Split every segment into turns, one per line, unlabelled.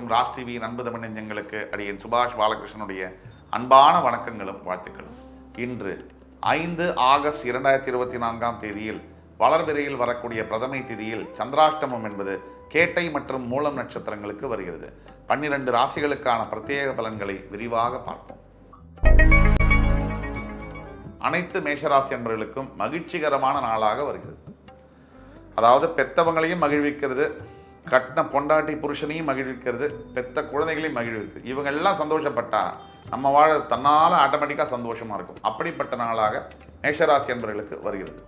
அனைவருக்கும் ராஜ் டிவி அன்பு தமிழ் நெஞ்சங்களுக்கு அடியேன் சுபாஷ் பாலகிருஷ்ணனுடைய அன்பான வணக்கங்களும் வாழ்த்துக்களும். இன்று 5 ஆகஸ்ட் 2024 வளர்பிறையில் வரக்கூடிய பிரதமை திதியில் சந்திராஷ்டமம் என்பது கேட்டை மற்றும் மூலம் நட்சத்திரங்களுக்கு வருகிறது. 12 ராசிகளுக்கான பிரத்யேக பலன்களை விரிவாக பார்ப்போம். அனைத்து மேஷராசி அன்பர்களுக்கும் மகிழ்ச்சிகரமான நாளாக வருகிறது. அதாவது பெத்தவங்களையும் மகிழ்விக்கிறது, கட்டின பொண்டாட்டி புருஷனையும் மகிழ்விக்கிறது, பெத்த குழந்தைகளையும் மகிழ்விக்கிறது. இவங்க எல்லாம் சந்தோஷப்பட்டா நம்ம வாழ தன்னால் ஆட்டோமேட்டிக்காக சந்தோஷமாக இருக்கும். அப்படிப்பட்ட நாளாக மேஷராசி அன்பர்களுக்கு வருகிறது.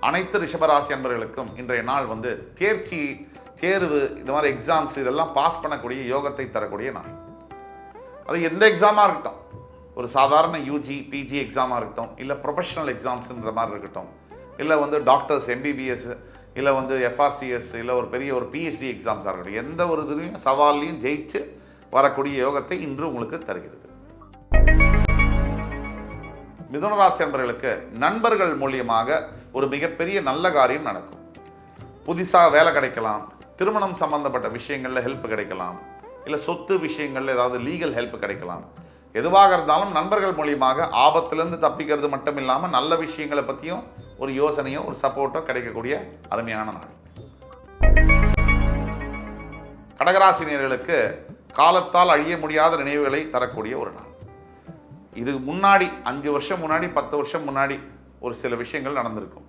அனைத்து ரிஷபராசி அன்பர்களுக்கும் இன்றைய நாள் தேர்ச்சி, தேர்வு, இந்த மாதிரி எக்ஸாம்ஸ் இதெல்லாம் பாஸ் பண்ணக்கூடிய யோகத்தை தரக்கூடிய நாள். அது எந்த எக்ஸாமாக இருக்கட்டும், ஒரு சாதாரண யூஜி பிஜி எக்ஸாமாக இருக்கட்டும், இல்லை ப்ரொஃபஷனல் எக்ஸாம்ஸுன்ற மாதிரி இருக்கட்டும், இல்லை டாக்டர்ஸ் எம்பிபிஎஸ், இல்லை எஃப்ஆர்சிஎஸ், இல்லை ஒரு பெரிய ஒரு பிஹெச்டி எக்ஸாம்ஸாக இருக்கட்டும், எந்த ஒரு இதுலையும் சவால்லையும் ஜெயிச்சு வரக்கூடிய யோகத்தை இன்று உங்களுக்கு தருகிறது. மிதுன ராசி அன்பர்களுக்கு நண்பர்கள் மூலியமாக ஒரு மிகப்பெரிய நல்ல காரியம் நடக்கும். புதுசாக வேலை கிடைக்கலாம், திருமணம் சம்பந்தப்பட்ட விஷயங்களில் ஹெல்ப் கிடைக்கலாம், இல்லை சொத்து விஷயங்களில் ஏதாவது லீகல் ஹெல்ப் கிடைக்கலாம். எதுவாக இருந்தாலும் நண்பர்கள் மூலியமாக ஆபத்திலிருந்து தப்பிக்கிறது மட்டும் இல்லாமல் நல்ல விஷயங்களை பற்றியும் ஒரு யோசனையோ ஒரு சப்போர்ட்டோ கிடைக்கக்கூடிய அருமையான நாள். கடகராசினியர்களுக்கு காலத்தால் அழிய முடியாத நினைவுகளை தரக்கூடிய ஒரு நாள். இது முன்னாடி 5 வருஷம் முன்னாடி 10 வருஷம் முன்னாடி ஒரு சில விஷயங்கள் நடந்திருக்கும்.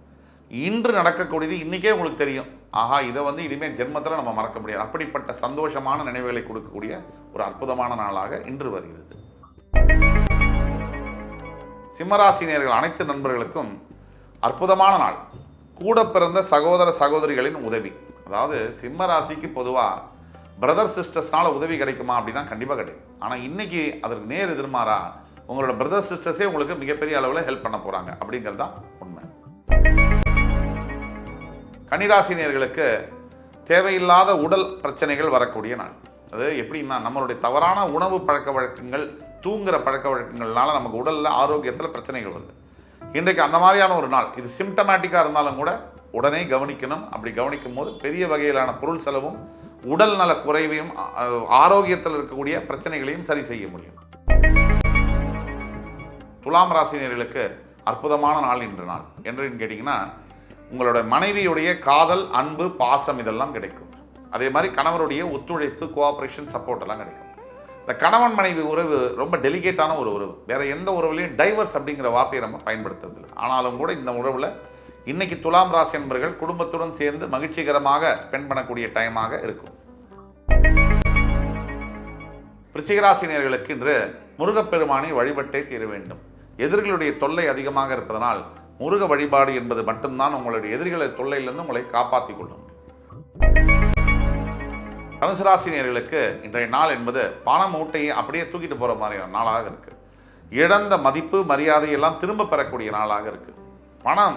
இன்று நடக்கக்கூடியது இன்றைக்கே உங்களுக்கு தெரியும். ஆஹா, இதை இனிமேல் ஜென்மத்தில் நம்ம மறக்க முடியாது. அப்படிப்பட்ட சந்தோஷமான நினைவுகளை கொடுக்கக்கூடிய ஒரு அற்புதமான நாளாக இன்று வருகிறது. சிம்மராசினியர்கள் அனைத்து நண்பர்களுக்கும் அற்புதமான நாள். கூட பிறந்த சகோதர சகோதரிகளின் உதவி. அதாவது சிம்ம ராசிக்கு பொதுவாக பிரதர் சிஸ்டர்ஸ்னால உதவி கிடைக்குமா அப்படின்னா கண்டிப்பாக கிடைக்கும். ஆனால் இன்னைக்கு அதற்கு நேர் எதிர்மாறா உங்களோட பிரதர் சிஸ்டர்ஸே உங்களுக்கு மிகப்பெரிய அளவில் ஹெல்ப் பண்ண போகிறாங்க அப்படிங்கிறது தான் உண்மை. கன்னிராசினியர்களுக்கு தேவையில்லாத உடல் பிரச்சனைகள் வரக்கூடிய நாள். அது எப்படின்னா நம்மளுடைய தவறான உணவு பழக்க வழக்கங்கள், தூங்குற பழக்க வழக்கங்கள்னால நமக்கு உடலில் ஆரோக்கியத்தில் பிரச்சனைகள் வருது. இன்றைக்கு அந்த மாதிரியான ஒரு நாள். இது சிம்டமேட்டிக்காக இருந்தாலும் கூட உடனே கவனிக்கணும். அப்படி கவனிக்கும் போது பெரிய வகையிலான பொருள் செலவும், உடல் நல குறைவையும், ஆரோக்கியத்தில் இருக்கக்கூடிய பிரச்சனைகளையும் சரி செய்ய முடியும். துலாம் ராசினியர்களுக்கு அற்புதமான நாள் இன்று நாள். என்று கேட்டிங்கன்னா உங்களோட மனைவியுடைய காதல், அன்பு, பாசம் இதெல்லாம் கிடைக்கும். அதே மாதிரி கணவருடைய ஒத்துழைப்பு, கோஆப்ரேஷன், சப்போர்ட் எல்லாம் கிடைக்கும். இந்த கணவன் மனைவி உறவு ரொம்ப டெலிகேட்டான ஒரு உறவு. வேற எந்த உறவுலையும் டைவர்ஸ் அப்படிங்கிற வார்த்தையை நம்ம பயன்படுத்துறது இல்லை. ஆனாலும் கூட இந்த உறவில் இன்னைக்கு துலாம் ராசி என்பர்கள் குடும்பத்துடன் சேர்ந்து மகிழ்ச்சிகரமாக ஸ்பெண்ட் பண்ணக்கூடிய டைமாக இருக்கும். விருச்சிகராசினியர்களுக்கு இன்று முருகப்பெருமானை வழிபட்டே தீர வேண்டும். எதிரிகளுடைய தொல்லை அதிகமாக இருப்பதனால் முருக வழிபாடு என்பது மட்டும்தான் உங்களுடைய எதிரிகளின் தொல்லையிலிருந்து உங்களை காப்பாற்றிக் கொள்ளும். தனுசு ராசினியர்களுக்கு இன்றைய நாள் என்பது பண மூட்டையை அப்படியே தூக்கிட்டு போகிற மாதிரியான நாளாக இருக்கு. இழந்த மதிப்பு, மரியாதை எல்லாம் திரும்ப பெறக்கூடிய நாளாக இருக்கு. பணம்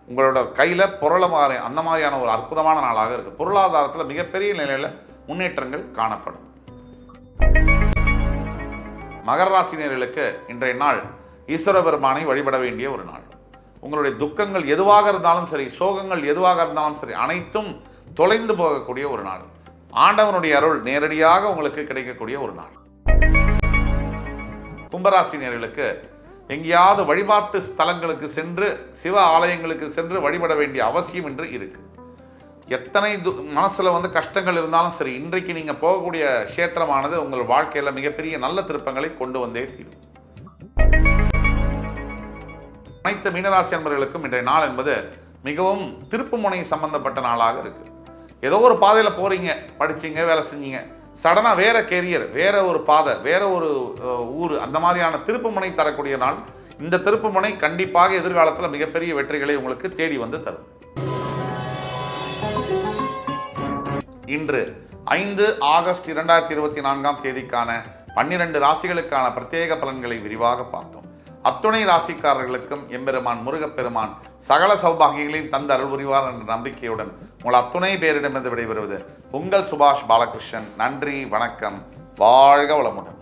உங்களோட கையில் பொருள மாதிரி அந்த மாதிரியான ஒரு அற்புதமான நாளாக இருக்கு. பொருளாதாரத்தில் மிகப்பெரிய நிலையில் முன்னேற்றங்கள் காணப்படும். மகர ராசினியர்களுக்கு இன்றைய நாள் ஈஸ்வர பெருமானை வழிபட வேண்டிய ஒரு நாள். உங்களுடைய துக்கங்கள் எதுவாக இருந்தாலும் சரி, சோகங்கள் எதுவாக இருந்தாலும் சரி, அனைத்தும் தொலைந்து போகக்கூடிய ஒரு நாள். ஆண்டவனுடைய அருள் நேரடியாக உங்களுக்கு கிடைக்கக்கூடிய ஒரு நாள். கும்பராசினியர்களுக்கு எங்கேயாவது வழிபாட்டு ஸ்தலங்களுக்கு சென்று, சிவ ஆலயங்களுக்கு சென்று வழிபட வேண்டிய அவசியம் என்று இருக்கு. எத்தனை மனசுல கஷ்டங்கள் இருந்தாலும் சரி, இன்றைக்கு நீங்க போகக்கூடிய கஷேத்திரமானது உங்கள் வாழ்க்கையில மிகப்பெரிய நல்ல திருப்பங்களை கொண்டு வந்தே தீரும். அனைத்து மீனராசி அன்பர்களுக்கும் இன்றைய நாள் என்பது மிகவும் திருப்பு முனை சம்பந்தப்பட்ட நாளாக இருக்கு. ஏதோ ஒரு பாதையில் போறீங்க, படிச்சீங்க, வேலை செஞ்சீங்க, சடனாக வேற கேரியர், வேற ஒரு பாதை, வேற ஒரு ஊர், அந்த மாதிரியான திருப்பு முனை தரக்கூடிய நாள். இந்த திருப்பு முனை கண்டிப்பாக எதிர்காலத்தில் மிகப்பெரிய வெற்றிகளை உங்களுக்கு தேடி தரும். இன்று 5 ஆகஸ்ட் 2024 12 ராசிகளுக்கான பிரத்யேக பலன்களை விரிவாக பார்த்தோம். அத்துணை ராசிக்காரர்களுக்கும் எம்பெருமான் முருகப்பெருமான் சகல சௌபாகியங்களையும் தந்து அருள் புரிவார் என்ற நம்பிக்கையுடன் உங்கள் அத்துணை பேரிடமிருந்து விடைபெறுவது உங்கள் சுபாஷ் பாலகிருஷ்ணன். நன்றி, வணக்கம், வாழ்க வளமுடன்.